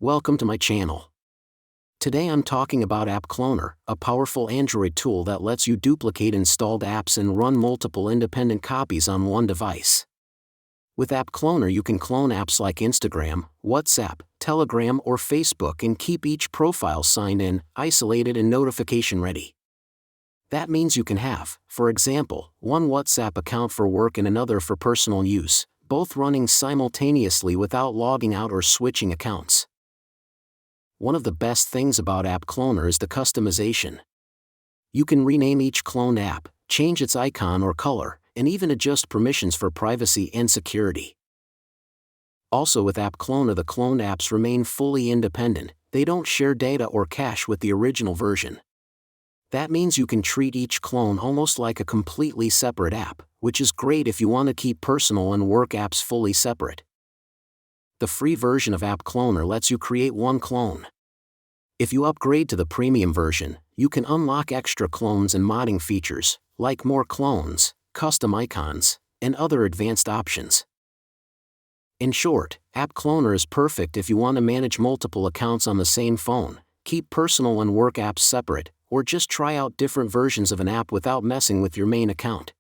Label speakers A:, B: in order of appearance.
A: Welcome to my channel. Today I'm talking about App Cloner, a powerful Android tool that lets you duplicate installed apps and run multiple independent copies on one device. With App Cloner you can clone apps like Instagram, WhatsApp, Telegram or Facebook and keep each profile signed in, isolated and notification ready. That means you can have, for example, one WhatsApp account for work and another for personal use, both running simultaneously without logging out or switching accounts. One of the best things about App Cloner is the customization. You can rename each cloned app, change its icon or color, and even adjust permissions for privacy and security. Also with App Cloner the cloned apps remain fully independent, they don't share data or cache with the original version. That means you can treat each clone almost like a completely separate app, which is great if you want to keep personal and work apps fully separate. The free version of App Cloner lets you create one clone. If you upgrade to the premium version, you can unlock extra clones and modding features, like more clones, custom icons, and other advanced options. In short, App Cloner is perfect if you want to manage multiple accounts on the same phone, keep personal and work apps separate, or just try out different versions of an app without messing with your main account.